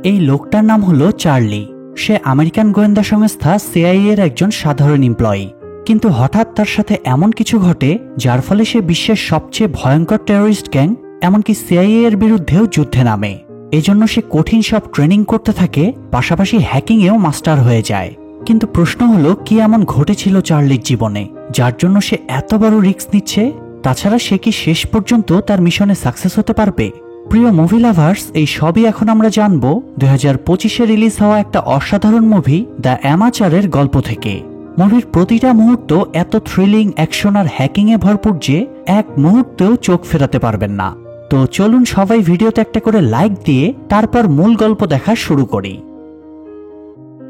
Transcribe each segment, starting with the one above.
এই লোকটার নাম হলো চার্লি। সে আমেরিকান গোয়েন্দা সংস্থা সিআইএ এর একজন সাধারণ এমপ্লয়ি। কিন্তু হঠাৎ তার সাথে এমন কিছু ঘটে যার ফলে সে বিশ্বের সবচেয়ে ভয়ঙ্কর টেরোরিস্ট গ্যাং এমনকি সিআইএ এর বিরুদ্ধেও যুদ্ধে নামে। এজন্য সে কঠিন সব ট্রেনিং করতে থাকে, পাশাপাশি হ্যাকিংয়েও মাস্টার হয়ে যায়। কিন্তু প্রশ্ন হলো, কি এমন ঘটেছিল চার্লির জীবনে যার জন্য সে এত বড় রিস্ক নিচ্ছে? তাছাড়া সে কি শেষ পর্যন্ত তার মিশনে সাকসেস হতে পারবে? প্রিয় মুভি লাভার্স, এই সবই এখন আমরা জানবো 2025-এ রিলিজ হওয়া একটা অসাধারণ মুভি দ্য অ্যামাচারের গল্প থেকে। মুভির প্রতিটা মুহূর্ত এত থ্রিলিং, অ্যাকশন আর হ্যাকিংয়ে ভরপুর যে এক মুহূর্তেও চোখ ফেরাতে পারবেন না। তো চলুন সবাই ভিডিওতে একটা করে লাইক দিয়ে তারপর মূল গল্প দেখা শুরু করি।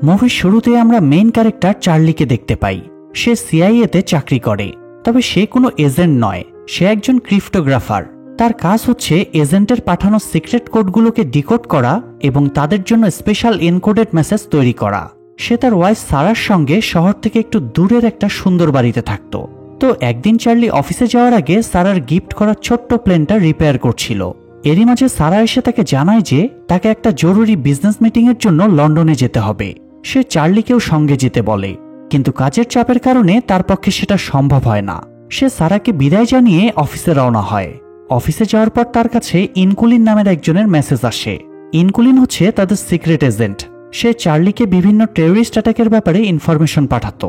মুভির শুরুতে আমরা মেইন ক্যারেক্টার চার্লিকে দেখতে পাই। সে সিআইএতে চাকরি করে, তবে সে কোনো এজেন্ট নয়, সে একজন ক্রিপ্টোগ্রাফার। তার কাজ হচ্ছে এজেন্টের পাঠানো সিক্রেট কোডগুলোকে ডিকোড করা এবং তাদের জন্য স্পেশাল এনকোডেড মেসেজ তৈরি করা। সে তার ওয়াইফ সারার সঙ্গে শহর থেকে একটু দূরের একটা সুন্দর বাড়িতে থাকতো। তো একদিন চার্লি অফিসে যাওয়ার আগে সারার গিফট করা ছোট্ট প্লেনটা রিপেয়ার করছিল। এরই মাঝে সারা এসে তাকে জানায় যে তাকে একটা জরুরি বিজনেস মিটিংয়ের জন্য লন্ডনে যেতে হবে। সে চার্লিকেও সঙ্গে যেতে বলে, কিন্তু কাজের চাপের কারণে তার পক্ষে সেটা সম্ভব হয় না। সে সারাকে বিদায় জানিয়ে অফিসে রওনা হয়। অফিসে যাওয়ার পর তার কাছে ইনকুলিন নামের একজনের মেসেজ আসে। ইনকুলিন হচ্ছে তাদের সিক্রেট এজেন্ট। সে চার্লিকে বিভিন্ন টেররিস্ট অ্যাটাকের ব্যাপারে ইনফরমেশন পাঠাতো।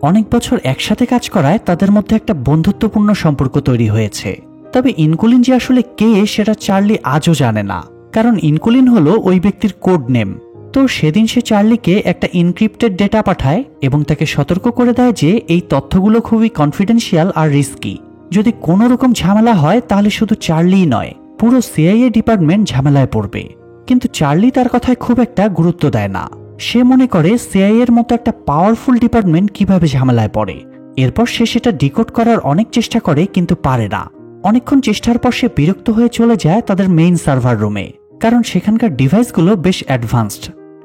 অনেক বছর একসাথে কাজ করায় তাদের মধ্যে একটা বন্ধুত্বপূর্ণ সম্পর্ক তৈরি হয়েছে। তবে ইনকুলিন যে আসলে কে সেটা চার্লি আজও জানে না, কারণ ইনকুলিন হলো ওই ব্যক্তির কোড নেম। তো সেদিন সে চার্লিকে একটা ইনক্রিপ্টেড ডেটা পাঠায় এবং তাকে সতর্ক করে দেয় যে এই তথ্যগুলো খুবই কনফিডেন্সিয়াল আর রিস্কি। যদি কোনো রকম ঝামেলা হয় তাহলে শুধু চার্লিই নয়, পুরো সিআইএ ডিপার্টমেন্ট ঝামেলায় পড়বে। কিন্তু চার্লি তার কথায় খুব একটা গুরুত্ব দেয় না। সে মনে করে সিআইএ এর মতো একটা পাওয়ারফুল ডিপার্টমেন্ট কিভাবে ঝামেলায় পড়ে। এরপর সে সেটা ডিকোড করার অনেক চেষ্টা করে, কিন্তু পারে না। অনেকক্ষণ চেষ্টার পর সে বিরক্ত হয়ে চলে যায় তাদের মেইন সার্ভার রুমে, কারণ সেখানকার ডিভাইসগুলো বেশ অ্যাডভান্সড।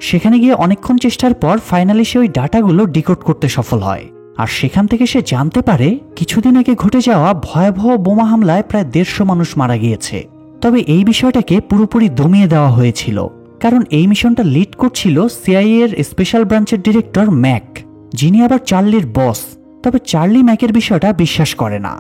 সেখানে গিয়ে অনেকক্ষণ চেষ্টার পর ফাইনালি সে ওই ডাটাগুলো ডিকোড করতে সফল হয়। আর সেখান থেকে সে জানতে পারে কিছুদিন আগে ঘটে যাওয়া ভয়াবহ বোমা হামলায় প্রায় 150 মানুষ মারা গিয়েছে। তবে এই বিষয়টাকে পুরোপুরি দমিয়ে দেওয়া হয়েছিল, কারণ এই মিশনটা লিড করছিল সিআইএ এর স্পেশাল ব্রাঞ্চের ডিরেক্টর ম্যাক, যিনি আবার চার্লির বস। তবে চার্লি ম্যাকের বিষয়টা বিশ্বাস করে না।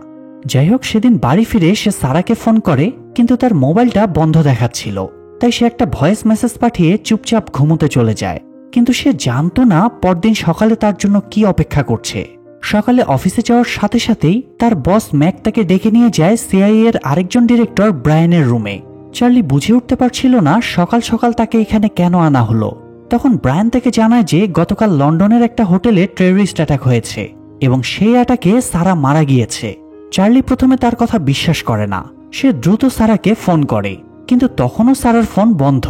যাই হোক, সেদিন বাড়ি ফিরে সে সারাকে ফোন করে, কিন্তু তার মোবাইলটা বন্ধ দেখাচ্ছিল। তাই সে একটা ভয়েস মেসেজ পাঠিয়ে চুপচাপ ঘুমোতে চলে যায়। কিন্তু সে জানতো না পরদিন সকালে তার জন্য কি অপেক্ষা করছে। সকালে অফিসে যাওয়ার সাথে সাথেই তার বস ম্যাক তাকে ডেকে নিয়ে যায় সিআইএ এর আরেকজন ডিরেক্টর ব্রায়ানের রুমে। চার্লি বুঝে উঠতে পারছিল না সকাল সকাল তাকে এখানে কেন আনা হলো। তখন ব্রায়ান তাকে জানায় যে গতকাল লন্ডনের একটা হোটেলে টেররিস্ট অ্যাটাক হয়েছে এবং সেই অ্যাটাকে সারা মারা গিয়েছে। চার্লি প্রথমে তার কথা বিশ্বাস করে না। সে দ্রুত সারাকে ফোন করে, কিন্তু তখনও সারার ফোন বন্ধ।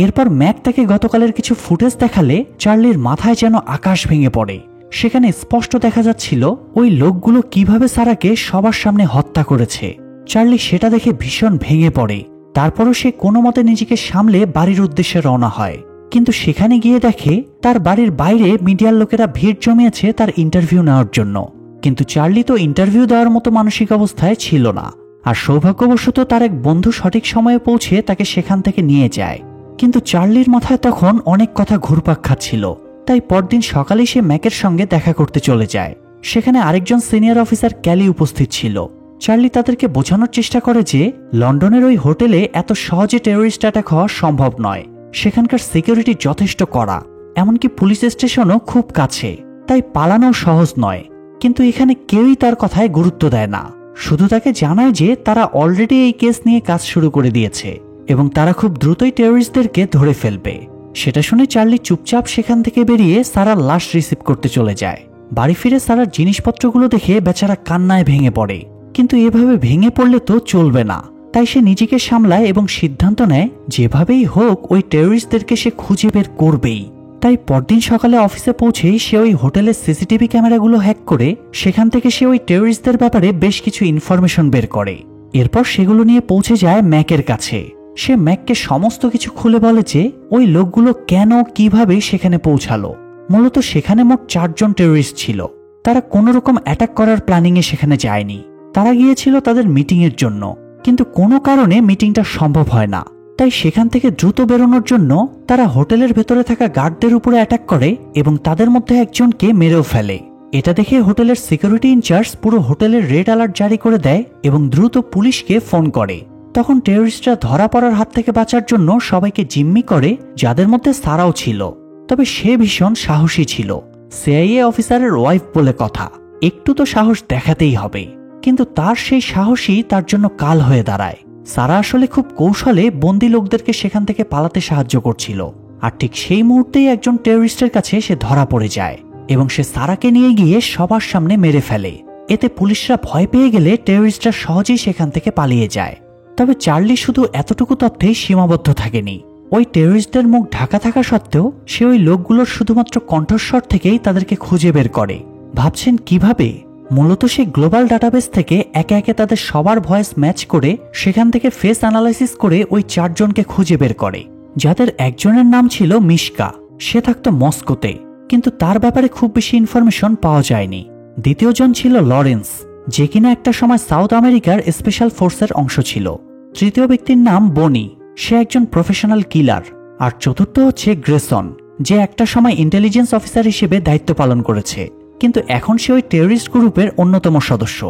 এরপর ম্যাক তাকে গতকালের কিছু ফুটেজ দেখালে চার্লির মাথায় যেন আকাশ ভেঙে পড়ে। সেখানে স্পষ্ট দেখা যাচ্ছিল ওই লোকগুলো কিভাবে সারাকে সবার সামনে হত্যা করেছে। চার্লি সেটা দেখে ভীষণ ভেঙে পড়ে। তারপরও সে কোনো মতে নিজেকে সামলে বাড়ির উদ্দেশ্যে রওনা হয়। কিন্তু সেখানে গিয়ে দেখে তার বাড়ির বাইরে মিডিয়ার লোকেরা ভিড় জমিয়েছে তার ইন্টারভিউ নেওয়ার জন্য। কিন্তু চার্লি তো ইন্টারভিউ দেওয়ার মতো মানসিক অবস্থায় ছিল না। আর সৌভাগ্যবশত তার এক বন্ধু সঠিক সময়ে পৌঁছে তাকে সেখান থেকে নিয়ে যায়। কিন্তু চার্লির মাথায় তখন অনেক কথা ঘুরপাক খাচ্ছিল। তাই পরদিন সকালে সে ম্যাকের সঙ্গে দেখা করতে চলে যায়। সেখানে আরেকজন সিনিয়র অফিসার ক্যালি উপস্থিত ছিল। চার্লি তাদেরকে বোঝানোর চেষ্টা করে যে লন্ডনের ওই হোটেলে এত সহজে টেররিস্ট অ্যাটাক হওয়া সম্ভব নয়। সেখানকার সিকিউরিটি যথেষ্ট কড়া, এমনকি পুলিশ স্টেশনও খুব কাছে, তাই পালানো সহজ নয়। কিন্তু এখানে কেউই তার কথায় গুরুত্ব দেয় না। শুধু তাকে জানায় যে তারা অলরেডি এই কেস নিয়ে কাজ শুরু করে দিয়েছে এবং তারা খুব দ্রুতই টেররিস্টদেরকে ধরে ফেলবে। সেটা শুনে চার্লি চুপচাপ সেখান থেকে বেরিয়ে সারার লাশ রিসিভ করতে চলে যায়। বাড়ি ফিরে সারার জিনিসপত্রগুলো দেখে বেচারা কান্নায় ভেঙে পড়ে। কিন্তু এভাবে ভেঙে পড়লে তো চলবে না। তাই সে নিজেকে সামলায় এবং সিদ্ধান্ত নেয় যেভাবেই হোক ওই টেররিস্টদেরকে সে খুঁজে বের করবেই। তাই পরদিন সকালে অফিসে পৌঁছেই সে ওই হোটেলের সিসিটিভি ক্যামেরাগুলো হ্যাক করে সেখান থেকে সে ওই টেররিস্টদের ব্যাপারে বেশ কিছু ইনফরমেশন বের করে। এরপর সেগুলো নিয়ে পৌঁছে যায় ম্যাকের কাছে। সে ম্যাককে সমস্ত কিছু খুলে বলে যে ওই লোকগুলো কেন কিভাবে সেখানে পৌঁছালো। মূলত সেখানে মোট 4 জন টেররিস্ট ছিল। তারা কোনো রকম অ্যাটাক করার প্ল্যানিংয়ে সেখানে যায়নি। তারা গিয়েছিল তাদের মিটিংয়ের জন্য, কিন্তু কোনো কারণে মিটিংটা সম্ভব হয় না। তাই সেখান থেকে দ্রুত বেরোনোর জন্য তারা হোটেলের ভেতরে থাকা গার্ডদের উপরে অ্যাটাক করে এবং তাদের মধ্যে একজনকে মেরেও ফেলে। এটা দেখে হোটেলের সিকিউরিটি ইনচার্জ পুরো হোটেলের রেড অ্যালার্ট জারি করে দেয় এবং দ্রুত পুলিশকে ফোন করে। তখন টেররিস্টরা ধরা পড়ার হাত থেকে বাঁচার জন্য সবাইকে জিম্মি করে, যাদের মধ্যে সারাও ছিল। তবে সে ভীষণ সাহসী ছিল, সিআইএ অফিসারের ওয়াইফ বলে কথা, একটু তো সাহস দেখাতেই হবে। কিন্তু তার সেই সাহসই তার জন্য কাল হয়ে দাঁড়ায়। সারা আসলে খুব কৌশলে বন্দী লোকদেরকে সেখান থেকে পালাতে সাহায্য করছিল, আর ঠিক সেই মুহূর্তেই একজন টেররিস্টের কাছে সে ধরা পড়ে যায় এবং সে সারাকে নিয়ে গিয়ে সবার সামনে মেরে ফেলে। এতে পুলিশরা ভয় পেয়ে গেলে টেররিস্টরা সহজেই সেখান থেকে পালিয়ে যায়। তবে চার্লি শুধু এতটুকু তথ্যেই সীমাবদ্ধ থাকেনি। ওই টেররিস্টদের মুখ ঢাকা থাকা সত্ত্বেও সে ওই লোকগুলোর শুধুমাত্র কণ্ঠস্বর থেকেই তাদেরকে খুঁজে বের করে। ভাবছেন কিভাবে? মূলত সে গ্লোবাল ডাটাবেস থেকে একে একে তাদের সবার ভয়েস ম্যাচ করে সেখান থেকে ফেস অ্যানালাইসিস করে ওই 4 জনকে খুঁজে বের করে, যাদের একজনের নাম ছিল মিশকা। সে থাকতো মস্কোতে, কিন্তু তার ব্যাপারে খুব বেশি ইনফরমেশন পাওয়া যায়নি। দ্বিতীয় জন ছিল লরেন্স, যে কিনা একটা সময় সাউথ আমেরিকার স্পেশাল ফোর্সের অংশ ছিল। তৃতীয় ব্যক্তির নাম বনি, সে একজন প্রফেশনাল কিলার। আর চতুর্থ হচ্ছে গ্রেসন, যে একটা সময় ইন্টেলিজেন্স অফিসার হিসেবে দায়িত্ব পালন করেছে, কিন্তু এখন সে ওই টেররিস্ট গ্রুপের অন্যতম সদস্য।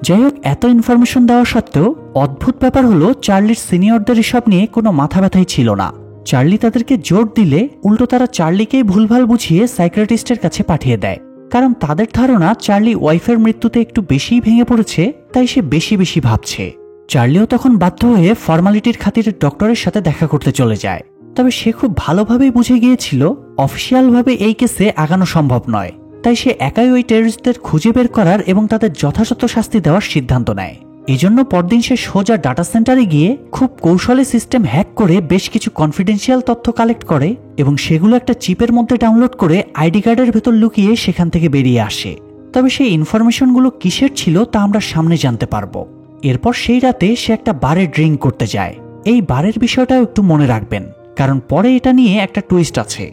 যাই হোক, এত ইনফরমেশন দেওয়া সত্ত্বেও অদ্ভুত ব্যাপার হলো চার্লির সিনিয়রদের এসব নিয়ে কোনো মাথা ব্যথাই ছিল না। চার্লি তাদেরকে জোর দিলে উল্টো তারা চার্লিকেই ভুলভাল বুঝিয়ে সাইকিয়াট্রিস্টের কাছে পাঠিয়ে দেয়, কারণ তাদের ধারণা চার্লি ওয়াইফের মৃত্যুতে একটু বেশিই ভেঙে পড়েছে, তাই সে বেশি বেশি ভাবছে। চার্লিও তখন বাধ্য হয়ে ফর্মালিটির খাতিরে ডক্টরের সাথে দেখা করতে চলে যায়। তবে সে খুব ভালোভাবেই বুঝে গিয়েছিল অফিসিয়ালভাবে এই কেসে আগানো সম্ভব নয়, তাই সে একাই ওই টেররিস্টদের খুঁজে বের করার এবং তাদের যথাযথ শাস্তি দেওয়ার সিদ্ধান্ত নেয়। এজন্য পরদিন সে সোজা ডাটা সেন্টারে গিয়ে খুব কৌশলে সিস্টেম হ্যাক করে বেশ কিছু কনফিডেন্সিয়াল তথ্য কালেক্ট করে এবং সেগুলো একটা চিপের মধ্যে ডাউনলোড করে আইডি কার্ডের ভেতর লুকিয়ে সেখান থেকে বেরিয়ে আসে। তবে সেই ইনফরমেশনগুলো কিসের ছিল তা আমরা সামনে জানতে পারবো। এরপর সেই রাতে সে একটা বারে ড্রিঙ্ক করতে যায়। এই বারের বিষয়টাও একটু মনে রাখবেন, কারণ পরে এটা নিয়ে একটা টুইস্ট আছে।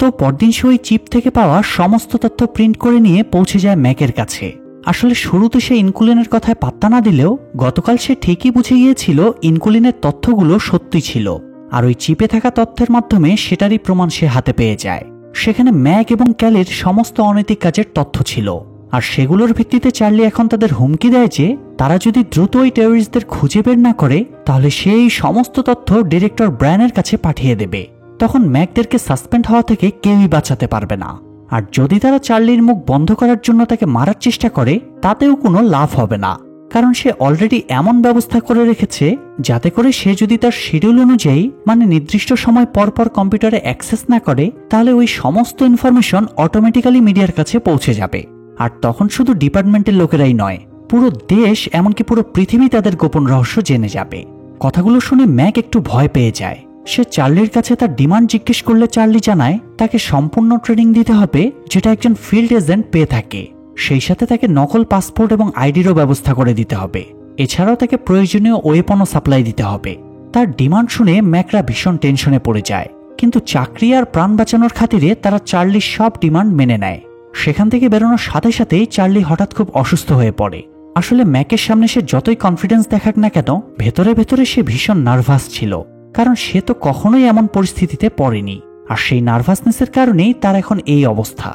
তো পরদিন সে ওই চিপ থেকে পাওয়া সমস্ত তথ্য প্রিন্ট করে নিয়ে পৌঁছে যায় ম্যাকের কাছে। আসলে শুরুতে সে ইনকুলিনের কথায় পাত্তা না দিলেও গতকাল সে ঠিকই বুঝে গিয়েছিল ইনকুলিনের তথ্যগুলো সত্যি ছিল, আর ওই চিপে থাকা তথ্যের মাধ্যমে সেটারই প্রমাণ সে হাতে পেয়ে যায়। সেখানে ম্যাক এবং ক্যালের সমস্ত অনৈতিক কাজের তথ্য ছিল, আর সেগুলোর ভিত্তিতে চার্লি এখন তাদের হুমকি দেয় যে তারা যদি দ্রুত ওই টেররিস্টদের খুঁজে বের না করে তাহলে সে এই সমস্ত তথ্য ডিরেক্টর ব্রায়ানের কাছে পাঠিয়ে দেবে। তখন ম্যাকদেরকে সাসপেন্ড হওয়া থেকে কেউই বাঁচাতে পারবে না, আর যদি তারা চার্লির মুখ বন্ধ করার জন্য তাকে মারার চেষ্টা করে তাতেও কোনো লাভ হবে না, কারণ সে অলরেডি এমন ব্যবস্থা করে রেখেছে যাতে করে সে যদি তার শিডিউল অনুযায়ী মানে নির্দিষ্ট সময় পর পর কম্পিউটারে অ্যাক্সেস না করে তাহলে ওই সমস্ত ইনফরমেশন অটোমেটিক্যালি মিডিয়ার কাছে পৌঁছে যাবে। আর তখন শুধু ডিপার্টমেন্টের লোকেরাই নয়, পুরো দেশ এমনকি পুরো পৃথিবী তাদের গোপন রহস্য জেনে যাবে। কথাগুলো শুনে ম্যাক একটু ভয় পেয়ে যায়। সে চার্লির কাছে তার ডিমান্ড জিজ্ঞেস করলে চার্লি জানায় তাকে সম্পূর্ণ ট্রেনিং দিতে হবে যেটা একজন ফিল্ড এজেন্ট পেয়ে থাকে, সেই সাথে তাকে নকল পাসপোর্ট এবং আইডিরও ব্যবস্থা করে দিতে হবে। এছাড়াও তাকে প্রয়োজনীয় ওয়েপনও সাপ্লাই দিতে হবে। তার ডিমান্ড শুনে ম্যাকরা ভীষণ টেনশনে পড়ে যায়, কিন্তু চাকরি আর প্রাণ বাঁচানোর খাতিরে তারা চার্লির সব ডিমান্ড মেনে নেয়। সেখান থেকে বেরোনোর সাথে সাথেই চার্লি হঠাৎ খুব অসুস্থ হয়ে পড়ে। আসলে ম্যাকের সামনে সে যতই কনফিডেন্স দেখাক না কেন, ভেতরে ভেতরে সে ভীষণ নার্ভাস ছিল, কারণ সে তো কখনোই এমন পরিস্থিতিতে পড়েনি, আর সেই নার্ভাসনেসের কারণেই তার এখন এই অবস্থা।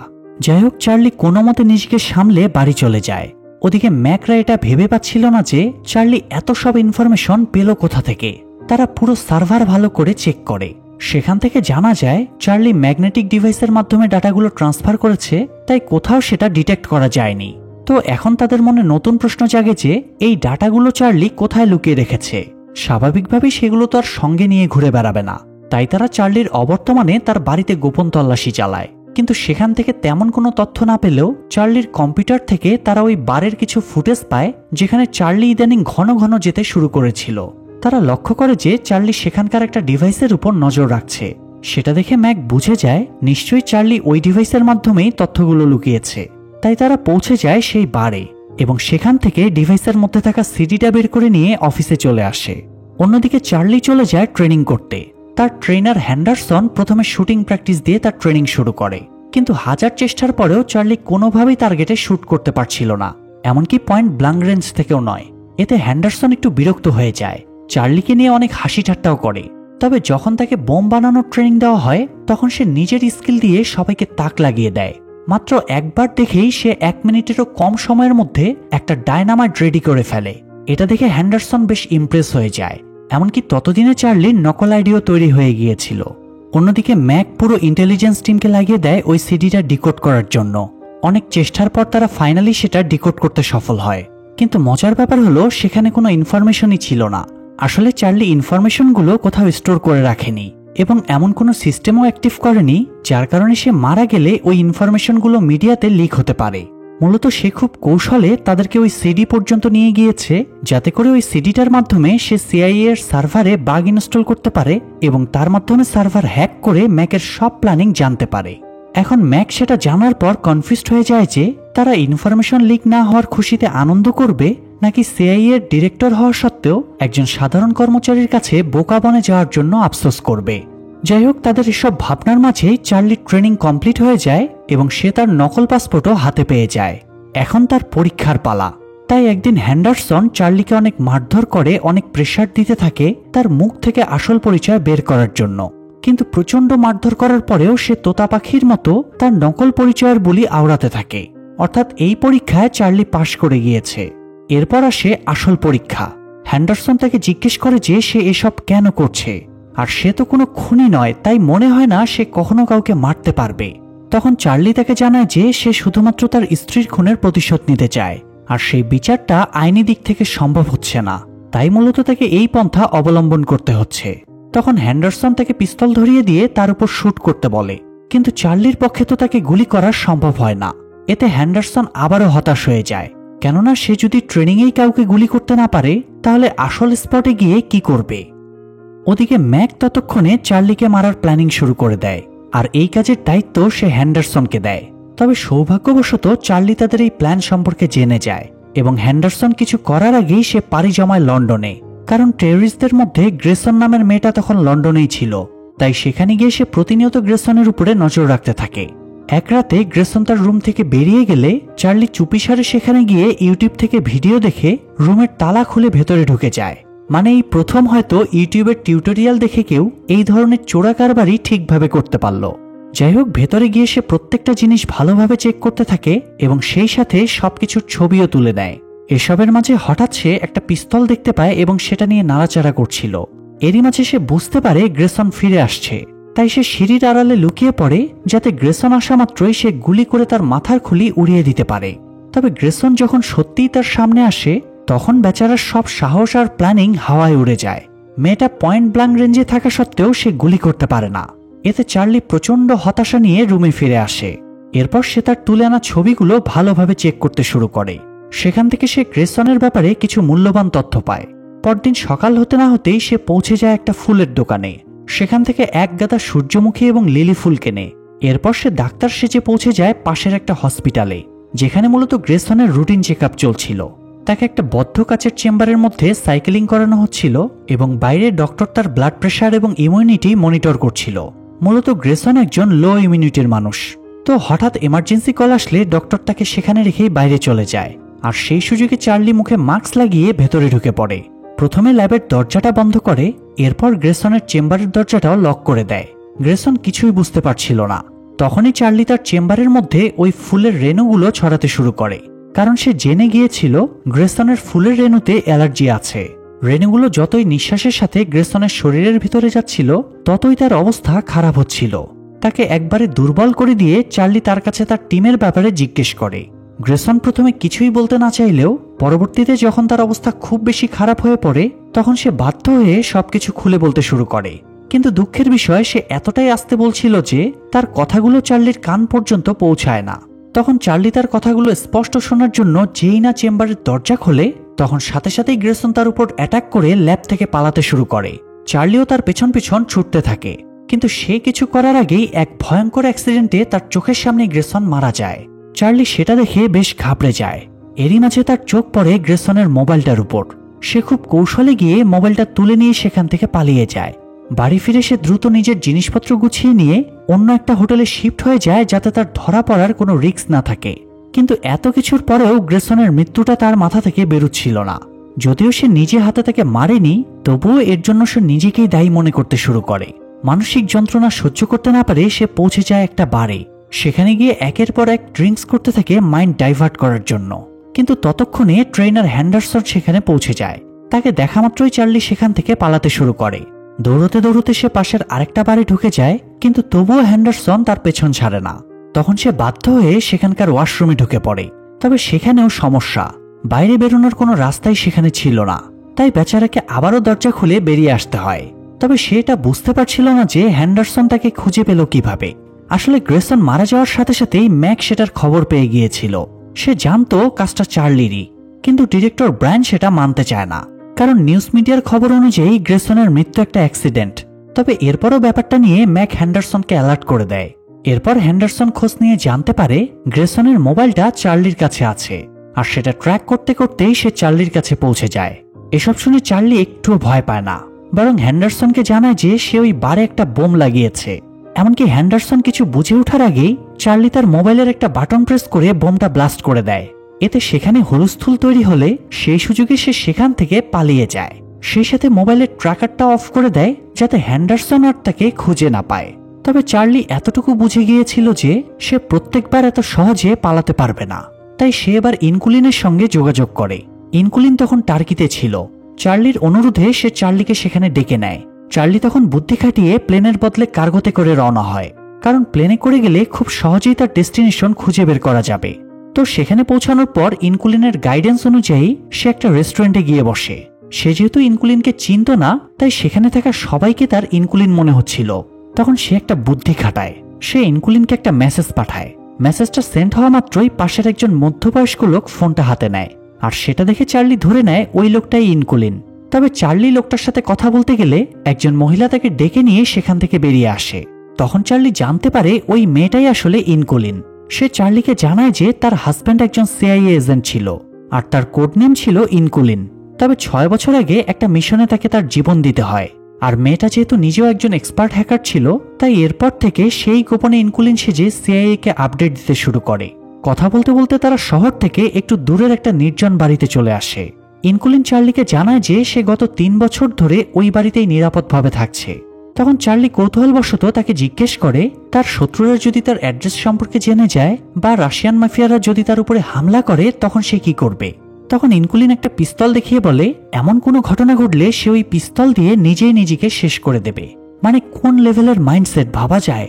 যাই হোক, চার্লি কোনো মতে নিজেকে সামলে বাড়ি চলে যায়। ওদিকে ম্যাকরা এটা ভেবে পাচ্ছিল না যে চার্লি এত সব ইনফরমেশন পেল কোথা থেকে। তারা পুরো সার্ভার ভালো করে চেক করে, সেখান থেকে জানা যায় চার্লি ম্যাগনেটিক ডিভাইসের মাধ্যমে ডাটাগুলো ট্রান্সফার করেছে, তাই কোথাও সেটা ডিটেক্ট করা যায়নি। তো এখন তাদের মনে নতুন প্রশ্ন জাগে যে এই ডাটাগুলো চার্লি কোথায় লুকিয়ে রেখেছে। স্বাভাবিকভাবেই সেগুলো তো আর সঙ্গে নিয়ে ঘুরে বেড়াবে না, তাই তারা চার্লির অবর্তমানে তার বাড়িতে গোপন তল্লাশি চালায়। কিন্তু সেখান থেকে তেমন কোনো তথ্য না পেলেও চার্লির কম্পিউটার থেকে তারা ওই বারের কিছু ফুটেজ পায় যেখানে চার্লি ইদানিং ঘন ঘন যেতে শুরু করেছিল। তারা লক্ষ্য করে যে চার্লি সেখানকার একটা ডিভাইসের উপর নজর রাখছে। সেটা দেখে ম্যাক বুঝে যায় নিশ্চয়ই চার্লি ওই ডিভাইসের মাধ্যমেই তথ্যগুলো লুকিয়েছে। তাই তারা পৌঁছে যায় সেই বারে এবং সেখান থেকে ডিভাইসের মধ্যে থাকা সিডিটা বের করে নিয়ে অফিসে চলে আসে। অন্যদিকে চার্লি চলে যায় ট্রেনিং করতে। তার ট্রেনার হ্যান্ডারসন প্রথমে শুটিং প্র্যাকটিস দিয়ে তার ট্রেনিং শুরু করে, কিন্তু হাজার চেষ্টার পরেও চার্লি কোনোভাবেই টার্গেটে শুট করতে পারছিল না, এমনকি পয়েন্ট ব্ল্যাঙ্ক রেঞ্জ থেকেও নয়। এতে হ্যান্ডারসন একটু বিরক্ত হয়ে যায় চার্লিকে নিয়ে অনেক হাসি ঠাট্টাও করে। তবে যখন তাকে বোম বানানোর ট্রেনিং দেওয়া হয় তখন সে নিজের স্কিল দিয়ে সবাইকে তাক লাগিয়ে দেয়। মাত্র একবার দেখেই সে 1 মিনিটেরও কম সময়ের মধ্যে একটা ডায়নামাইট রেডি করে ফেলে। এটা দেখে হ্যান্ডারসন বেশ ইমপ্রেস হয়ে যায়। এমনকি ততদিনে চার্লির নকল আইডিও তৈরি হয়ে গিয়েছিল। অন্যদিকে ম্যাক পুরো ইন্টেলিজেন্স টিমকে লাগিয়ে দেয় ওই সিডিটা ডিকোড করার জন্য। অনেক চেষ্টার পর তারা ফাইনালি সেটা ডিকোড করতে সফল হয়। কিন্তু মজার ব্যাপার হলো সেখানে কোনো ইনফরমেশনই ছিল না। আসলে চার্লি ইনফরমেশনগুলো কোথাও স্টোর করে রাখেনি এবং এমন কোনো সিস্টেমও অ্যাক্টিভ করেনি যার কারণে সে মারা গেলে ওই ইনফরমেশনগুলো মিডিয়াতে লিক হতে পারে। মূলত সে খুব কৌশলে তাদেরকে ওই সিডি পর্যন্ত নিয়ে গিয়েছে যাতে করে ওই সিডিটার মাধ্যমে সে সিআইএ এর সার্ভারে বাগ ইনস্টল করতে পারে এবং তার মাধ্যমে সার্ভার হ্যাক করে ম্যাকের সব প্ল্যানিং জানতে পারে। এখন ম্যাক সেটা জানার পর কনফিউজড হয়ে যায় যে তারা ইনফরমেশন লিক না হওয়ার খুশিতে আনন্দ করবে নাকি সিআইএ এর ডিরেক্টর হওয়া সত্ত্বেও একজন সাধারণ কর্মচারীর কাছে বোকা বনে যাওয়ার জন্য আফসোস করবে। যাই হোক, তাদের এসব ভাবনার মাঝেই চার্লির ট্রেনিং কমপ্লিট হয়ে যায় এবং সে তার নকল পাসপোর্টও হাতে পেয়ে যায়। এখন তার পরীক্ষার পালা। তাই একদিন হ্যান্ডারসন চার্লিকে অনেক মারধর করে অনেক প্রেসার দিতে থাকে তার মুখ থেকে আসল পরিচয় বের করার জন্য। কিন্তু প্রচন্ড মারধর করার পরেও সে তোতা পাখির মতো তার নকল পরিচয়ের বুলি আওড়াতে থাকে। অর্থাৎ এই পরীক্ষায় চার্লি পাশ করে গিয়েছে। এরপর আসে আসল পরীক্ষা। হ্যান্ডারসন তাকে জিজ্ঞেস করে যে সে এসব কেন করছে, আর সে তো কোনো খুনি নয়, তাই মনে হয় না সে কখনো কাউকে মারতে পারবে। তখন চার্লি তাকে জানায় যে সে শুধুমাত্র তার স্ত্রীর খুনের প্রতিশোধ নিতে চায়, আর সেই বিচারটা আইনি দিক থেকে সম্ভব হচ্ছে না, তাই মূলত তাকে এই পন্থা অবলম্বন করতে হচ্ছে। তখন হ্যান্ডারসন তাকে পিস্তল ধরিয়ে দিয়ে তার উপর শুট করতে বলে, কিন্তু চার্লির পক্ষে তো তাকে গুলি করা সম্ভব হয় না। এতে হ্যান্ডারসন আবারও হতাশ হয়ে যায়, কেননা সে যদি ট্রেনিংয়েই কাউকে গুলি করতে না পারে তাহলে আসল স্পটে গিয়ে কি করবে। ওদিকে ম্যাক ততক্ষণে চার্লিকে মারার প্ল্যানিং শুরু করে দেয়, আর এই কাজের দায়িত্ব সে হ্যান্ডারসনকে দেয়। তবে সৌভাগ্যবশত চার্লি তাদের এই প্ল্যান সম্পর্কে জেনে যায় এবং হ্যান্ডারসন কিছু করার আগেই সে পাড়ি জমায় লন্ডনে, কারণ টেররিস্টদের মধ্যে গ্রেসন নামের মেয়েটা তখন লন্ডনেই ছিল। তাই সেখানে গিয়ে সে প্রতিনিয়ত গ্রেসনের উপরে নজর রাখতে থাকে। এক রাতে গ্রেসন তার রুম থেকে বেরিয়ে গেলে চার্লি চুপিসারে সেখানে গিয়ে ইউটিউব থেকে ভিডিও দেখে রুমের তালা খুলে ভেতরে ঢুকে যায়। মানে এই প্রথম হয়তো ইউটিউবের টিউটোরিয়াল দেখে কেউ এই ধরনের চোরা কারবারই ঠিকভাবে করতে পারল। যাই হোক, ভেতরে গিয়ে সে প্রত্যেকটা জিনিস ভালোভাবে চেক করতে থাকে এবং সেই সাথে সবকিছুর ছবিও তুলে দেয়। এসবের মাঝে হঠাৎ সে একটা পিস্তল দেখতে পায় এবং সেটা নিয়ে নাড়াচাড়া করছিল। এরই মাঝে সে বুঝতে পারে গ্রেসন ফিরে আসছে, তাই সে সিঁড়ির আড়ালে লুকিয়ে পড়ে যাতে গ্রেসন আসা মাত্রই সে গুলি করে তার মাথার খুলি উড়িয়ে দিতে পারে। তবে গ্রেসন যখন সত্যিই তার সামনে আসে তখন বেচারার সব সাহস আর প্ল্যানিং হাওয়ায় উড়ে যায়। মেয়েটা পয়েন্ট ব্ল্যাঙ্ক রেঞ্জে থাকা সত্ত্বেও সে গুলি করতে পারে না। এতে চার্লি প্রচন্ড হতাশা নিয়ে রুমে ফিরে আসে। এরপর সে তার তুলে আনা ছবিগুলো ভালোভাবে চেক করতে শুরু করে। সেখান থেকে সে গ্রেসনের ব্যাপারে কিছু মূল্যবান তথ্য পায়। পরদিন সকাল হতে না হতেই সে পৌঁছে যায় একটা ফুলের দোকানে। সেখান থেকে এক গাদা সূর্যমুখী এবং লিলি ফুল কেনে। এরপর সে ডাক্তার সেজে পৌঁছে যায় পাশের একটা হসপিটালে, যেখানে মূলত গ্রেসনের রুটিন চেকআপ চলছিল। তাকে একটা বদ্ধ কাচের চেম্বারের মধ্যে সাইকেলিং করানো হচ্ছিল এবং বাইরে ডক্টর তার ব্লাড প্রেশার এবং ইমিউনিটি মনিটর করছিল। মূলত গ্রেসন একজন লো ইমিউনিটির মানুষ। তো হঠাৎ এমার্জেন্সি কল আসলে ডক্টর তাকে সেখানে রেখেই বাইরে চলে যায়, আর সেই সুযোগে চার্লি মুখে মাস্ক লাগিয়ে ভেতরে ঢুকে পড়ে। প্রথমে ল্যাবের দরজাটা বন্ধ করে, এরপর গ্রেসনের চেম্বারের দরজাটাও লক করে দেয়। গ্রেসন কিছুই বুঝতে পারছিল না। তখনই চার্লি তার চেম্বারের মধ্যে ওই ফুলের রেণুগুলো ছড়াতে শুরু করে, কারণ সে জেনে গিয়েছিল গ্রেসনের ফুলের রেণুতে অ্যালার্জি আছে। রেণুগুলো যতই নিঃশ্বাসের সাথে গ্রেসনের শরীরের ভিতরে যাচ্ছিল ততই তার অবস্থা খারাপ হচ্ছিল। তাকে একবারে দুর্বল করে দিয়ে চার্লি তার কাছে তার টিমের ব্যাপারে জিজ্ঞেস করে। গ্রেসন প্রথমে কিছুই বলতে না চাইলেও পরবর্তীতে যখন তার অবস্থা খুব বেশি খারাপ হয়ে পড়ে তখন সে বাধ্য হয়ে সবকিছু খুলে বলতে শুরু করে। কিন্তু দুঃখের বিষয়, সে এতটাই আস্তে বলছিল যে তার কথাগুলো চার্লির কান পর্যন্ত পৌঁছায় না। তখন চার্লি তার কথাগুলো স্পষ্ট শোনার জন্য যেই না চেম্বারের দরজা খোলে তখন সাথে সাথেই গ্রেসন তার উপর অ্যাটাক করে ল্যাব থেকে পালাতে শুরু করে। চার্লিও তার পেছন পেছন ছুটতে থাকে, কিন্তু সে কিছু করার আগেই এক ভয়ঙ্কর অ্যাক্সিডেন্টে তার চোখের সামনে গ্রেসন মারা যায়। চার্লি সেটা দেখে বেশ ঘাবড়ে যায়। এরই মাঝে তার চোখ পড়ে গ্রেসনের মোবাইলটার উপর। সে খুব কৌশলে গিয়ে মোবাইলটা তুলে নিয়ে সেখান থেকে পালিয়ে যায়। বাড়ি ফিরে সে দ্রুত নিজের জিনিসপত্র গুছিয়ে নিয়ে অন্য একটা হোটেলে শিফট হয়ে যায় যাতে তার ধরা পড়ার কোনো রিস্ক না থাকে। কিন্তু এত কিছুর পরেও গ্রেসনের মৃত্যুটা তার মাথা থেকে বেরোচ্ছিল না। যদিও সে নিজে হাতে তাকে মারেনি, তবুও এর জন্য সে নিজেকেই দায়ী মনে করতে শুরু করে। মানসিক যন্ত্রণা সহ্য করতে না পারে সে পৌঁছে যায় একটা বারে। সেখানে গিয়ে একের পর এক ড্রিঙ্কস করতে থাকে মাইন্ড ডাইভার্ট করার জন্য। কিন্তু ততক্ষণে ট্রেনার হ্যান্ডারসন সেখানে পৌঁছে যায়। তাকে দেখা মাত্রই চার্লি সেখান থেকে পালাতে শুরু করে। দৌড়তে দৌড়তে সে পাশের আরেকটা বারে ঢুকে যায়, কিন্তু তবুও হ্যান্ডারসন তার পেছন ছাড়ে না। তখন সে বাধ্য হয়ে সেখানকার ওয়াশরুমে ঢুকে পড়ে। তবে সেখানেও সমস্যা, বাইরে বেরোনোর কোনো রাস্তাই সেখানে ছিল না। তাই বেচারাকে আবারও দরজা খুলে বেরিয়ে আসতে হয়। তবে সে এটা বুঝতে পারছিল না যে হ্যান্ডারসন তাকে খুঁজে পেল কিভাবে। আসলে গ্রেসন মারা যাওয়ার সাথে সাথেই ম্যাক সেটার খবর পেয়ে গিয়েছিল। সে জানতো কাজটা চার্লিরই, কিন্তু ডিরেক্টর ব্রায়ান সেটা মানতে চায় না, কারণ নিউজ মিডিয়ার খবর অনুযায়ী গ্রেসনের মৃত্যু একটা অ্যাক্সিডেন্ট। তবে এরপরও ব্যাপারটা নিয়ে ম্যাক হ্যান্ডারসনকে অ্যালার্ট করে দেয়। এরপর হ্যান্ডারসন খোঁজ নিয়ে জানতে পারে গ্রেসনের মোবাইলটা চার্লির কাছে আছে, আর সেটা ট্র্যাক করতে করতেই সে চার্লির কাছে পৌঁছে যায়। এসব শুনে চার্লি একটুও ভয় পায় না, বরং হ্যান্ডারসনকে জানায় যে সে ওই বারে একটা বোম লাগিয়েছে। এমনকি হ্যান্ডারসন কিছু বুঝে ওঠার আগেই চার্লি তার মোবাইলের একটা বাটন প্রেস করে বোমটা ব্লাস্ট করে দেয়। এতে সেখানে হুলস্থুল তৈরি হলে সেই সুযোগে সে সেখান থেকে পালিয়ে যায়। সেই সাথে মোবাইলের ট্র্যাকারটা অফ করে দেয় যাতে হ্যান্ডারসন আর তাকে খুঁজে না পায়। তবে চার্লি এতটুকু বুঝে গিয়েছিল যে সে প্রত্যেকবার এত সহজে পালাতে পারবে না। তাই সে এবার ইনকুলিনের সঙ্গে যোগাযোগ করে। ইনকুলিন তখন টার্কিতে ছিল। চার্লির অনুরোধে সে চার্লিকে সেখানে ডেকে নেয়। চার্লি তখন বুদ্ধি খাটিয়ে প্লেনের বদলে কার্গোতে করে রওনা হয়, কারণ প্লেনে করে গেলে খুব সহজেই তার ডেস্টিনেশন খুঁজে বের করা যাবে। তো সেখানে পৌঁছানোর পর ইনকুলিনের গাইডেন্স অনুযায়ী সে একটা রেস্টুরেন্টে গিয়ে বসে। সে যেহেতু ইনকুলিনকে চিনত না, তাই সেখানে থাকা সবাইকে তার ইনকুলিন মনে হচ্ছিল। তখন সে একটা বুদ্ধি খাটায়। সে ইনকুলিনকে একটা মেসেজ পাঠায়। মেসেজটা সেন্ড হওয়া মাত্রই পাশের একজন মধ্যবয়স্ক লোক ফোনটা হাতে নেয়, আর সেটা দেখে চার্লি ধরে নেয় ওই লোকটাই ইনকুলিন। তবে চার্লি লোকটার সাথে কথা বলতে গেলে একজন মহিলা তাকে ডেকে নিয়ে সেখান থেকে বেরিয়ে আসে। তখন চার্লি জানতে পারে ওই মেয়েটাই আসলে ইনকুলিন। সে চার্লিকে জানায় যে তার হাজব্যান্ড একজন সিআইএ এজেন্ট ছিল, আর তার কোড নেম ছিল ইনকুলিন। তবে 6 বছর আগে একটা মিশনে তাকে তার জীবন দিতে হয়। আর মেয়েটা যেহেতু নিজেও একজন এক্সপার্ট হ্যাকার ছিল, তাই এরপর থেকে সেই গোপনে ইনকুলিন সেজে সিআইএ কে আপডেট দিতে শুরু করে। কথা বলতে বলতে তারা শহর থেকে একটু দূরের একটা নির্জন বাড়িতে চলে আসে। ইনকুলিন চার্লিকে জানায় যে সে গত 3 বছর ধরে ওই বাড়িতেই নিরাপদভাবে থাকছে। তখন চার্লি কৌতূহলবশত তাকে জিজ্ঞেস করে তার শত্রুরা যদি তার অ্যাড্রেস সম্পর্কে জেনে যায় বা রাশিয়ান মাফিয়ারা যদি তার উপরে হামলা করে তখন সে কি করবে। তখন ইনকুলিন একটা পিস্তল দেখিয়ে বলে এমন কোনো ঘটনা ঘটলে সে ওই পিস্তল দিয়ে নিজেই নিজেকে শেষ করে দেবে। মানে কোন লেভেলের মাইন্ডসেট ভাবা যায়।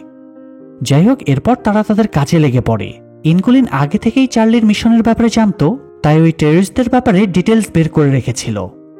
যাই হোক, এরপর তারা তাদের কাজে লেগে পড়ে। ইনকুলিন আগে থেকেই চার্লির মিশনের ব্যাপারে জানতো, তাই ওই টেররিস্টদের ব্যাপারে ডিটেলস বের করে রেখেছিল।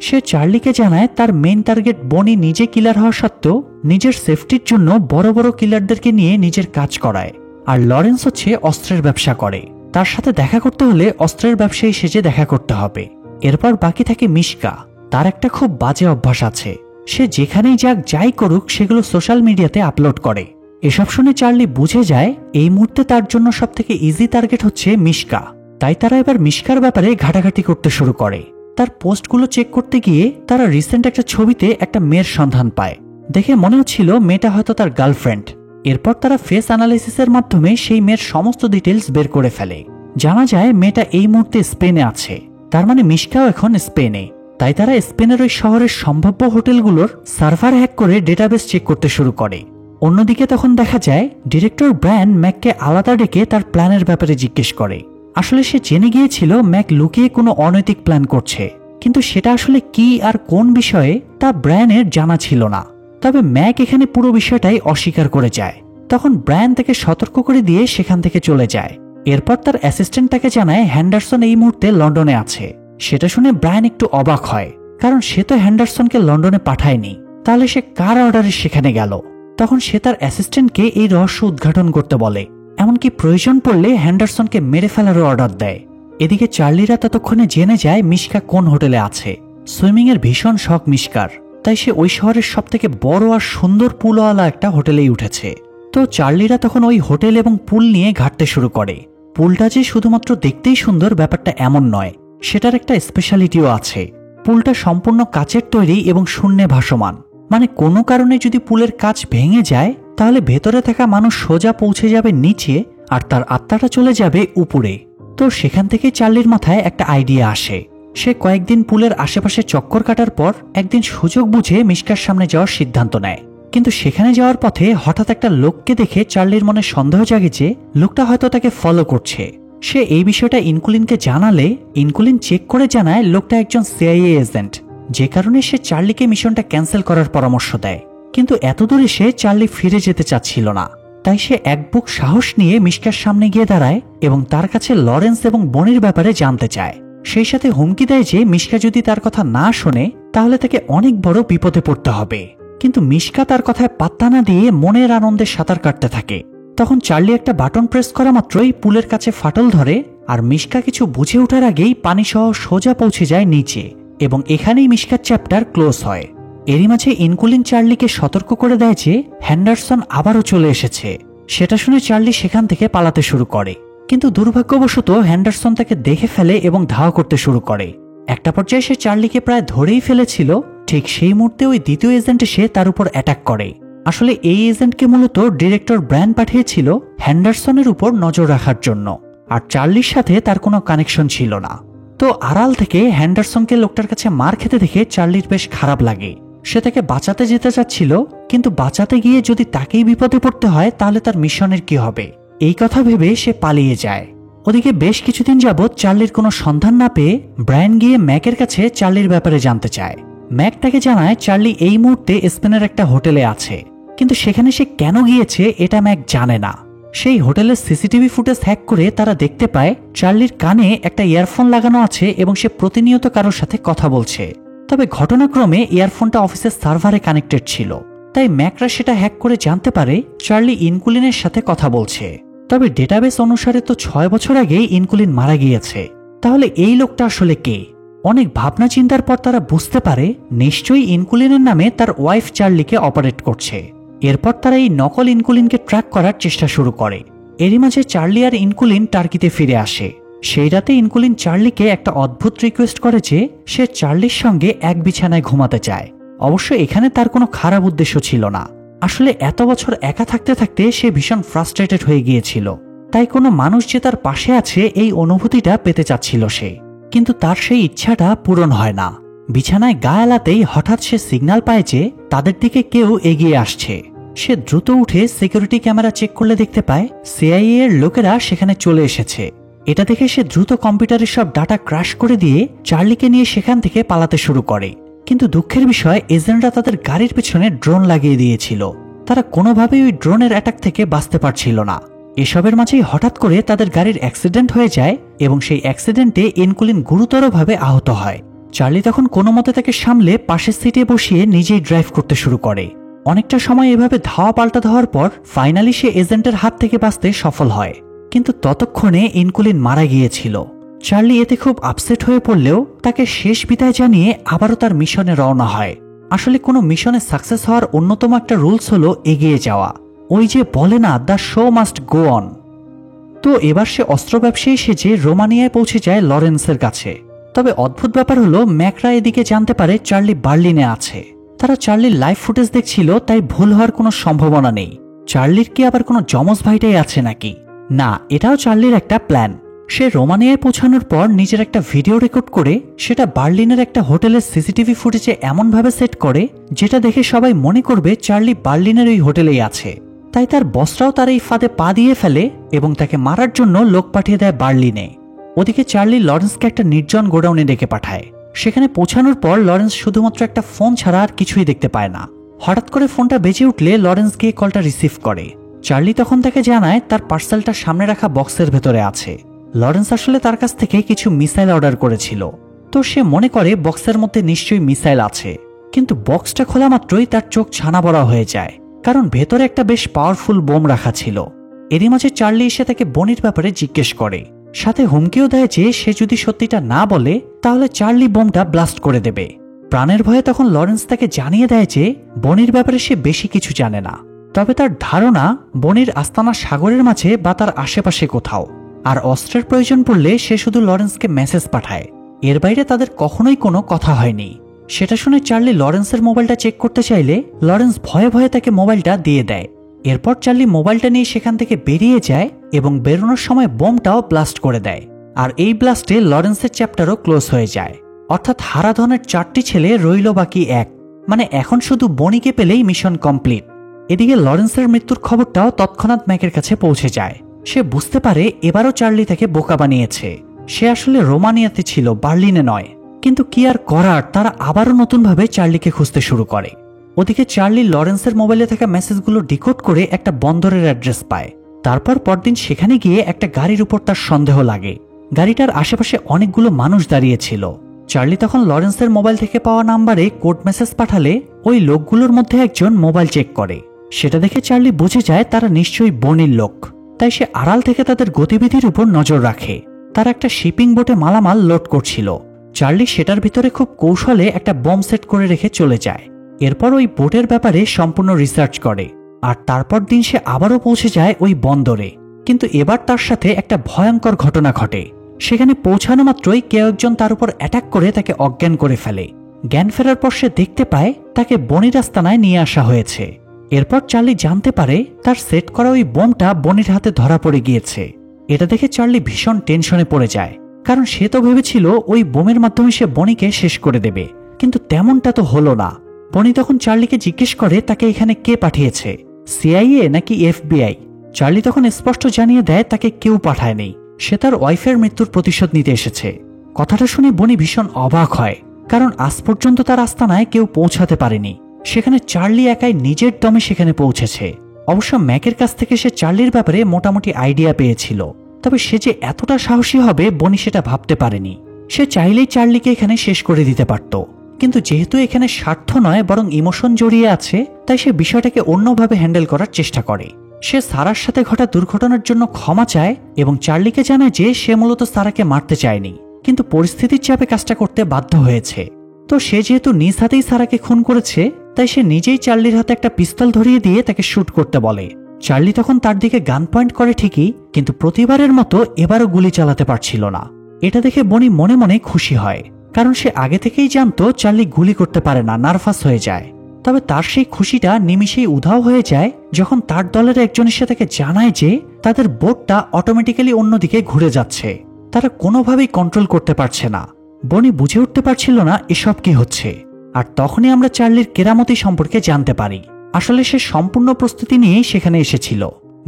সে চার্লিকে জানায় তার মেইন টার্গেট বনি নিজে কিলার হওয়া সত্ত্বেও নিজের সেফটির জন্য বড় বড় কিলারদেরকে নিয়ে নিজের কাজ করায়। আর লরেন্স হচ্ছে অস্ত্রের ব্যবসা করে, তার সাথে দেখা করতে হলে অস্ত্রের ব্যবসায়ী সেজে দেখা করতে হবে। এরপর বাকি থাকে মিশকা। তার একটা খুব বাজে অভ্যাস আছে, সে যেখানেই যাক যাই করুক সেগুলো সোশ্যাল মিডিয়াতে আপলোড করে। এসব শুনে চার্লি বুঝে যায় এই মুহূর্তে তার জন্য সবথেকে ইজি টার্গেট হচ্ছে মিশকা। তাই তারা এবার মিশকার ব্যাপারে ঘাটাঘাটি করতে শুরু করে। তার পোস্টগুলো চেক করতে গিয়ে তারা রিসেন্ট একটা ছবিতে একটা মেয়ের সন্ধান পায়। দেখে মনে হচ্ছিল মেয়েটা হয়তো তার গার্লফ্রেন্ড। এরপর তারা ফেস অ্যানালাইসিসের মাধ্যমে সেই মেয়ের সমস্ত ডিটেলস বের করে ফেলে। জানা যায় মেয়েটা এই মুহূর্তে স্পেনে আছে, তার মানে মিশকাও এখন স্পেনে। তাই তারা স্পেনের ওই শহরের সম্ভাব্য হোটেলগুলোর সার্ভার হ্যাক করে ডেটাবেস চেক করতে শুরু করে। অন্যদিকে তখন দেখা যায় ডিরেক্টর ব্রায়ান ম্যাককে আলাদা ডেকে তার প্ল্যানের ব্যাপারে জিজ্ঞেস করে। আসলে সে জেনে গিয়েছিল ম্যাক লুকিয়ে কোনো অনৈতিক প্ল্যান করছে, কিন্তু সেটা আসলে কি আর কোন বিষয়ে তা ব্রায়ানের জানা ছিল না। তবে ম্যাক এখানে পুরো বিষয়টাই অস্বীকার করে যায়। তখন ব্রায়ান তাকে সতর্ক করে দিয়ে সেখান থেকে চলে যায়। এরপর তার অ্যাসিস্ট্যান্ট তাকে জানায় হ্যান্ডারসন এই মুহূর্তে লন্ডনে আছে। সেটা শুনে ব্রায়ান একটু অবাক হয়, কারণ সে তো হ্যান্ডারসনকে লন্ডনে পাঠায়নি। তাহলে সে কার অর্ডারে সেখানে গেল? তখন সে তার অ্যাসিস্ট্যান্টকে এই রহস্য উদ্ঘাটন করতে বলে, এমনকি প্রয়োজন পড়লে হ্যান্ডারসনকে মেরে ফেলারও অর্ডার দেয়। এদিকে চার্লিরা ততক্ষণে জেনে যায় মিশকা কোন হোটেলে আছে। সুইমিং এর ভীষণ শখ মিশকার, তাই সে ওই শহরের সবথেকে বড় আর সুন্দর পুলওয়ালা একটা হোটেলেই উঠেছে। তো চার্লিরা তখন ওই হোটেল এবং পুল নিয়ে ঘাটতে শুরু করে। পুলটা যে শুধুমাত্র দেখতেই সুন্দর ব্যাপারটা এমন নয়, সেটার একটা স্পেশালিটিও আছে। পুলটা সম্পূর্ণ কাচের তৈরি এবং শূন্যে ভাসমান। মানে কোনো কারণে যদি পুলের কাচ ভেঙে যায় তাহলে ভেতরে থাকা মানুষ সোজা পৌঁছে যাবে নিচে আর তার আত্মাটা চলে যাবে উপরে। তো সেখান থেকে চার্লির মাথায় একটা আইডিয়া আসে। সে কয়েকদিন পুলের আশেপাশে চক্কর কাটার পর একদিন সুযোগ বুঝে মিশকার সামনে যাওয়ার সিদ্ধান্ত নেয়। কিন্তু সেখানে যাওয়ার পথে হঠাৎ একটা লোককে দেখে চার্লির মনে সন্দেহ জাগে যে লোকটা হয়তো তাকে ফলো করছে। সে এই বিষয়টা ইনকুলিনকে জানালে ইনকুলিন চেক করে জানায় লোকটা একজন সিআইএ এজেন্ট, যে কারণে সে চার্লিকে মিশনটা ক্যান্সেল করার পরামর্শ দেয়। কিন্তু এতদূরে সে চার্লি ফিরে যেতে চাচ্ছিল না, তাই সে এক বুক সাহস নিয়ে মিশকার সামনে গিয়ে দাঁড়ায় এবং তার কাছে লরেন্স এবং বনির ব্যাপারে জানতে চায়। সেই সাথে হুমকি দেয় যে মিশকা যদি তার কথা না শোনে তাহলে তাকে অনেক বড় বিপদে পড়তে হবে। কিন্তু মিশকা তার কথায় পাত্তা না দিয়ে মনের আনন্দে সাঁতার কাটতে থাকে। তখন চার্লি একটা বাটন প্রেস করা মাত্রই পুলের কাছে ফাটল ধরে আর মিশকা কিছু বুঝে ওঠার আগেই পানি সহ সোজা পৌঁছে যায় নিচে এবং এখানেই মিশকার চ্যাপ্টার ক্লোজ হয়। এরই মাঝে ইনকুলিন চার্লিকে সতর্ক করে দেয় যে হ্যান্ডারসন আবারও চলে এসেছে। সেটা শুনে চার্লি সেখান থেকে পালাতে শুরু করে, কিন্তু দুর্ভাগ্যবশত হ্যান্ডারসন তাকে দেখে ফেলে এবং ধাওয়া করতে শুরু করে। একটা পর্যায়ে সে চার্লিকে প্রায় ধরেই ফেলেছিল, ঠিক সেই মুহূর্তে ওই দ্বিতীয় এজেন্ট এসে তার উপর অ্যাটাক করে। আসলে এই এজেন্টকে মূলত ডিরেক্টর ব্র্যান পাঠিয়েছিল হ্যান্ডারসনের উপর নজর রাখার জন্য, আর চার্লির সাথে তার কোনো কানেকশন ছিল না। তো আড়াল থেকে হ্যান্ডারসনকে লোকটার কাছে মার খেতে দেখে চার্লির বেশ খারাপ লাগে। সে তাকে বাঁচাতে যেতে চাচ্ছিল, কিন্তু বাঁচাতে গিয়ে যদি তাকেই বিপদে পড়তে হয় তাহলে তার মিশনের কি হবে, এই কথা ভেবে সে পালিয়ে যায়। ওদিকে বেশ কিছুদিন যাবৎ চার্লির কোনো সন্ধান না পেয়ে ব্রায়ান গিয়ে ম্যাকের কাছে চার্লির ব্যাপারে জানতে চায়। ম্যাক তাকে জানায় চার্লি এই মুহূর্তে স্পেনের একটা হোটেলে আছে, কিন্তু সেখানে সে কেন গিয়েছে এটা ম্যাক জানে না। সেই হোটেলের সিসিটিভি ফুটেজ হ্যাক করে তারা দেখতে পায় চার্লির কানে একটা ইয়ারফোন লাগানো আছে এবং সে প্রতিনিয়ত কারোর সাথে কথা বলছে। তবে ঘটনাক্রমে ইয়ারফোনটা অফিসের সার্ভারে কানেক্টেড ছিল, তাই ম্যাকরা সেটা হ্যাক করে জানতে পারে চার্লি ইনকুলিনের সাথে কথা বলছে। তবে ডেটাবেস অনুসারে তো 6 বছর আগেই ইনকুলিন মারা গিয়েছে। তাহলে এই লোকটা আসলে কে? অনেক ভাবনা চিন্তার পর তারা বুঝতে পারে নিশ্চয়ই ইনকুলিনের নামে তার ওয়াইফ চার্লিকে অপারেট করছে। এরপর তারা এই নকল ইনকুলিনকে ট্র্যাক করার চেষ্টা শুরু করে। এরই মাঝে চার্লি আর ইনকুলিন টার্কিতে ফিরে আসে। সেই রাতে ইনকুলিন চার্লিকে একটা অদ্ভুত রিকোয়েস্ট করে যে সে চার্লির সঙ্গে এক বিছানায় ঘুমাতে চায়। অবশ্য এখানে তার কোনো খারাপ উদ্দেশ্য ছিল না। আসলে এত বছর একা থাকতে থাকতে সে ভীষণ ফ্রাস্ট্রেটেড হয়ে গিয়েছিল, তাই কোনো মানুষ যে তার পাশে আছে এই অনুভূতিটা পেতে চাচ্ছিল সে। কিন্তু তার সেই ইচ্ছাটা পূরণ হয় না। বিছানায় গা এলাতেই হঠাৎ সে সিগন্যাল পায় যে তাদের দিকে কেউ এগিয়ে আসছে। সে দ্রুত উঠে সিকিউরিটি ক্যামেরা চেক করলে দেখতে পায় সিআইএ এর লোকেরা সেখানে চলে এসেছে। এটা দেখে সে দ্রুত কম্পিউটারের সব ডাটা ক্র্যাশ করে দিয়ে চার্লিকে নিয়ে সেখান থেকে পালাতে শুরু করে। কিন্তু দুঃখের বিষয় এজেন্টরা তাদের গাড়ির পেছনে ড্রোন লাগিয়ে দিয়েছিল। তারা কোনোভাবেই ওই ড্রোনের অ্যাটাক থেকে বাঁচতে পারছিল না। এসবের মাঝেই হঠাৎ করে তাদের গাড়ির অ্যাক্সিডেন্ট হয়ে যায় এবং সেই অ্যাক্সিডেন্টে ইনকুলিন গুরুতরভাবে আহত হয়। চার্লি তখন কোনো মতে তাকে সামলে পাশের সিটে বসিয়ে নিজেই ড্রাইভ করতে শুরু করে। অনেকটা সময় এভাবে ধাওয়া পাল্টা দেওয়ার পর ফাইনালি সে এজেন্টের হাত থেকে বাঁচতে সফল হয়। কিন্তু ততক্ষণে ইনকুলিন মারা গিয়েছিল। চার্লি এতে খুব আপসেট হয়ে পড়লেও তাকে শেষ বিদায় জানিয়ে আবারও তার মিশনে রওনা হয়। আসলে কোনো মিশনে সাকসেস হওয়ার অন্যতম একটা রুলস হলো এগিয়ে যাওয়া। ওই যে বলে না, the show must go on. তো এবার সে অস্ত্র ব্যবসায়ী সেজে রোমানিয়ায় পৌঁছে যায় লরেন্সের কাছে। তবে অদ্ভুত ব্যাপার হলো ম্যাকরা এদিকে জানতে পারে চার্লি বার্লিনে আছে। তারা চার্লির লাইভ ফুটেজ দেখছিল, তাই ভুল হওয়ার কোনো সম্ভাবনা নেই। চার্লির কি আবার কোনো যমজ ভাইটাই আছে নাকি? না, এটাও চার্লির একটা প্ল্যান। সে রোমানিয়ায় পৌঁছানোর পর নিজের একটা ভিডিও রেকর্ড করে সেটা বার্লিনের একটা হোটেলের সিসিটিভি ফুটেজে এমনভাবে সেট করে যেটা দেখে সবাই মনে করবে চার্লি বার্লিনের ওই হোটেলেই আছে। তাই তার বসরাও তার এই ফাঁদে পা দিয়ে ফেলে এবং তাকে মারার জন্য লোক পাঠিয়ে দেয় বার্লিনে। ওদিকে চার্লি লরেন্সকে একটা নির্জন গোডাউনে ডেকে পাঠায়। সেখানে পৌঁছানোর পর লরেন্স শুধুমাত্র একটা ফোন ছাড়া আর কিছুই দেখতে পায় না। হঠাৎ করে ফোনটা বেজে উঠলে লরেন্স গিয়ে কলটা রিসিভ করে। চার্লি তখন তাকে জানায় তার পার্সেলটা সামনে রাখা বক্সের ভেতরে আছে। লরেন্স আসলে তার কাছ থেকে কিছু মিসাইল অর্ডার করেছিল, তো সে মনে করে বক্সের মধ্যে নিশ্চয়ই মিসাইল আছে। কিন্তু বক্সটা খোলা মাত্রই তার চোখ ছানা বড়া হয়ে যায়, কারণ ভেতরে একটা বেশ পাওয়ারফুল বোম রাখা ছিল। এরই মাঝে চার্লি এসে তাকে বনির ব্যাপারে জিজ্ঞেস করে, সাথে হুমকিও দেয় যে সে যদি সত্যিটা না বলে তাহলে চার্লি বোমটা ব্লাস্ট করে দেবে। প্রাণের ভয়ে তখন লরেন্স তাকে জানিয়ে দেয় যে বনির ব্যাপারে সে বেশি কিছু জানে না, তবে তার ধারণা বনির আস্তানা সাগরের মাঝে বা তার আশেপাশে কোথাও, আর অস্ত্রের প্রয়োজন পড়লে সে শুধু লরেন্সকে মেসেজ পাঠায়। এর বাইরে তাদের কখনোই কোনো কথা হয়নি। সেটা শুনে চার্লি লরেন্সের মোবাইলটা চেক করতে চাইলে লরেন্স ভয়ে ভয়ে তাকে মোবাইলটা দিয়ে দেয়। এরপর চার্লি মোবাইলটা নিয়ে সেখান থেকে বেরিয়ে যায় এবং বেরোনোর সময় বোমটাও ব্লাস্ট করে দেয়। আর এই ব্লাস্টে লরেন্সের চ্যাপ্টারও ক্লোজ হয়ে যায়। অর্থাৎ হারাধনের 4টি ছেলে রইল বাকি এক, মানে এখন শুধু বনিকে পেলেই মিশন কমপ্লিট। এদিকে লরেন্সের মৃত্যুর খবরটাও তৎক্ষণাৎ ম্যাকের কাছে পৌঁছে যায়। সে বুঝতে পারে এবারও চার্লি তাকে বোকা বানিয়েছে। সে আসলে রোমানিয়াতে ছিল, বার্লিনে নয়। কিন্তু কি আর করার, তারা আবারও নতুনভাবে চার্লিকে খুঁজতে শুরু করে। ওদিকে চার্লি লরেন্সের মোবাইলে থাকা মেসেজগুলো ডিকোড করে একটা বন্দরের অ্যাড্রেস পায়। তারপর পরদিন সেখানে গিয়ে একটা গাড়ির উপর তার সন্দেহ লাগে। গাড়িটার আশেপাশে অনেকগুলো মানুষ দাঁড়িয়েছিল। চার্লি তখন লরেন্সের মোবাইল থেকে পাওয়া নাম্বারে কোড মেসেজ পাঠালে ওই লোকগুলোর মধ্যে একজন মোবাইল চেক করে। সেটা দেখে চার্লি বুঝে যায় তারা নিশ্চয়ই বনির লোক। তাই সে আড়াল থেকে তাদের গতিবিধির উপর নজর রাখে। তারা একটা শিপিং বোটে মালামাল লোড করছিল। চার্লি সেটার ভিতরে খুব কৌশলে একটা বম সেট করে রেখে চলে যায়। এরপর ওই বোটের ব্যাপারে সম্পূর্ণ রিসার্চ করে। আর তারপর দিন সে আবারও পৌঁছে যায় ওই বন্দরে। কিন্তু এবার তার সাথে একটা ভয়ঙ্কর ঘটনা ঘটে। সেখানে পৌঁছানো মাত্রই কেউ একজন তার উপর অ্যাটাক করে তাকে অজ্ঞান করে ফেলে। জ্ঞান ফেরার পর সে দেখতে পায় তাকে বনির আস্তানায় নিয়ে আসা হয়েছে। এরপর চার্লি জানতে পারে তার সেট করা ওই বোমটা বনির হাতে ধরা পড়ে গিয়েছে। এটা দেখে চার্লি ভীষণ টেনশনে পড়ে যায়, কারণ সে তো ভেবেছিল ওই বোমের মাধ্যমে সে বনিকে শেষ করে দেবে। কিন্তু তেমনটা তো হলো না। বনি তখন চার্লিকে জিজ্ঞেস করে তাকে এখানে কে পাঠিয়েছে, সিআইএ নাকি এফবিআই। চার্লি তখন স্পষ্ট জানিয়ে দেয় তাকে কেউ পাঠায়নি, সে তার ওয়াইফের মৃত্যুর প্রতিশোধ নিতে এসেছে। কথাটা শুনে বনি ভীষণ অবাক হয়, কারণ আজ পর্যন্ত তার আস্তানায় কেউ পৌঁছাতে পারেনি। সেখানে চার্লি একাই নিজের দমে সেখানে পৌঁছেছে। অবশ্য ম্যাকের কাছ থেকে সে চার্লির ব্যাপারে মোটামুটি আইডিয়া পেয়েছিল, তবে সে যে এতটা সাহসী হবে বনি সেটা ভাবতে পারেনি। সে চাইলেই চার্লিকে এখানে শেষ করে দিতে পারত, কিন্তু যেহেতু এখানে স্বার্থ নয় বরং ইমোশন জড়িয়ে আছে, তাই সে বিষয়টাকে অন্যভাবে হ্যান্ডেল করার চেষ্টা করে। সে সারার সাথে ঘটা দুর্ঘটনার জন্য ক্ষমা চায় এবং চার্লিকে জানায় যে সে মূলত সারাকে মারতে চায়নি, কিন্তু পরিস্থিতির চাপে কাজটা করতে বাধ্য হয়েছে। তো সে যেহেতু নিজ হাতেই সারাকে খুন করেছে, তাই সে নিজেই চার্লির হাতে একটা পিস্তল ধরিয়ে দিয়ে তাকে শুট করতে বলে। চার্লি তখন তার দিকে গান পয়েন্ট করে ঠিকই, কিন্তু প্রতিবারের মতো এবারও গুলি চালাতে পারছিল না। এটা দেখে বনি মনে মনে খুশি হয়, কারণ সে আগে থেকেই জানতো চার্লি গুলি করতে পারে না, নার্ভাস হয়ে যায়। তবে তার সেই খুশিটা নিমিষেই উধাও হয়ে যায় যখন তার দলের একজন এসে তাকে জানায় যে তাদের বোটটা অটোমেটিক্যালি অন্যদিকে ঘুরে যাচ্ছে, তারা কোনোভাবেই কন্ট্রোল করতে পারছে না। বনি বুঝে উঠতে পারছিল না এসব কি হচ্ছে। আর তখনই আমরা চার্লির কেরামতি সম্পর্কে জানতে পারি। আসলে সে সম্পূর্ণ প্রস্তুতি নিয়েই সেখানে এসেছিল।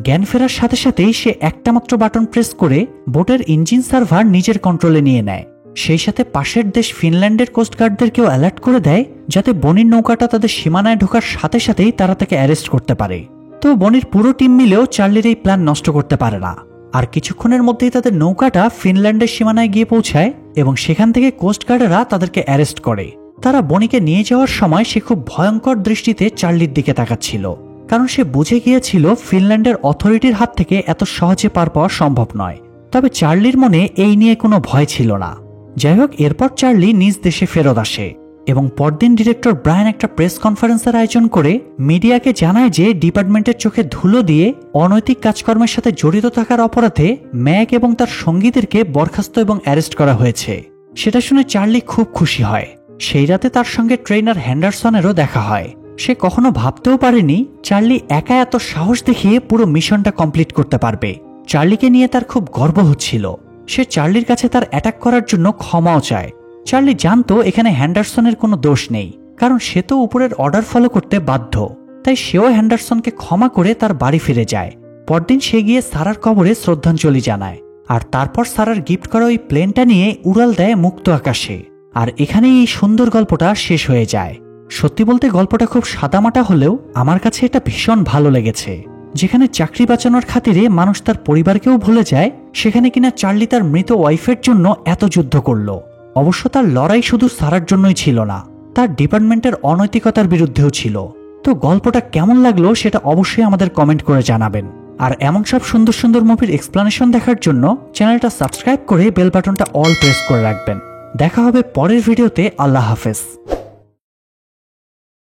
জ্ঞান ফেরার সাথে সাথেই সে একটা মাত্র বাটন প্রেস করে বোটের ইঞ্জিন সার্ভার নিজের কন্ট্রোলে নিয়ে নেয়। সেই সাথে পাশের দেশ ফিনল্যান্ডের কোস্টগার্ডদেরকেও অ্যালার্ট করে দেয়, যাতে বনির নৌকাটা তাদের সীমানায় ঢোকার সাথে সাথেই তারা তাকে অ্যারেস্ট করতে পারে। তো বনির পুরো টিম মিলেও চার্লির এই প্ল্যান নষ্ট করতে পারে না। আর কিছুক্ষণের মধ্যেই তাদের নৌকাটা ফিনল্যান্ডের সীমানায় গিয়ে পৌঁছায় এবং সেখান থেকে কোস্টগার্ডেরা তাদেরকে অ্যারেস্ট করে। তারা বনিকে নিয়ে যাওয়ার সময় সে খুব ভয়ঙ্কর দৃষ্টিতে চার্লির দিকে তাকাচ্ছিল, কারণ সে বুঝে গিয়েছিল ফিনল্যান্ডের অথরিটির হাত থেকে এত সহজে পার পাওয়া সম্ভব নয়। তবে চার্লির মনে এই নিয়ে কোনো ভয় ছিল না। যাই হোক, এরপর চার্লি নিজ দেশে ফেরত আসে এবং পরদিন ডিরেক্টর ব্রায়ান একটা প্রেস কনফারেন্সের আয়োজন করে মিডিয়াকে জানায় যে ডিপার্টমেন্টের চোখে ধুলো দিয়ে অনৈতিক কাজকর্মের সাথে জড়িত থাকার অপরাধে ম্যাক এবং তার সঙ্গীদেরকে বরখাস্ত এবং অ্যারেস্ট করা হয়েছে। সেটা শুনে চার্লি খুব খুশি হয়। সেই রাতে তার সঙ্গে ট্রেনার হ্যান্ডারসনেরও দেখা হয়। সে কখনো ভাবতেও পারেনি চার্লি একা এত সাহস দেখিয়ে পুরো মিশনটা কমপ্লিট করতে পারবে। চার্লিকে নিয়ে তার খুব গর্ব হচ্ছিল। সে চার্লির কাছে তার অ্যাটাক করার জন্য ক্ষমাও চায়। চার্লি জানতো এখানে হ্যান্ডারসনের কোনো দোষ নেই, কারণ সে তো উপরের অর্ডার ফলো করতে বাধ্য। তাই সেও হ্যান্ডারসনকে ক্ষমা করে তার বাড়ি ফিরে যায়। পরদিন সে গিয়ে সারার কবরে শ্রদ্ধাঞ্জলি জানায়, আর তারপর সারার গিফট করা ওই প্লেনটা নিয়ে উড়াল দেয় মুক্ত আকাশে। আর এখানেই এই সুন্দর গল্পটা শেষ হয়ে যায়। সত্যি বলতে গল্পটা খুব সাদামাটা হলেও আমার কাছে এটা ভীষণ ভালো লেগেছে। যেখানে চাকরি বাঁচানোর খাতিরে মানুষ তার পরিবারকেও ভুলে যায়, সেখানে কিনা চার্লি তার মৃত ওয়াইফের জন্য এত যুদ্ধ করল। অবশ্য তার লড়াই শুধু সারার জন্যই ছিল না, তার ডিপার্টমেন্টের অনৈতিকতার বিরুদ্ধেও ছিল। তো গল্পটা কেমন লাগলো সেটা অবশ্যই আমাদের কমেন্ট করে জানাবেন। আর এমন সব সুন্দর সুন্দর মুভির এক্সপ্লানেশন দেখার জন্য চ্যানেলটা সাবস্ক্রাইব করে বেল বাটনটা অল প্রেস করে রাখবেন। দেখা হবে পরের ভিডিওতে। আল্লাহ হাফেজ।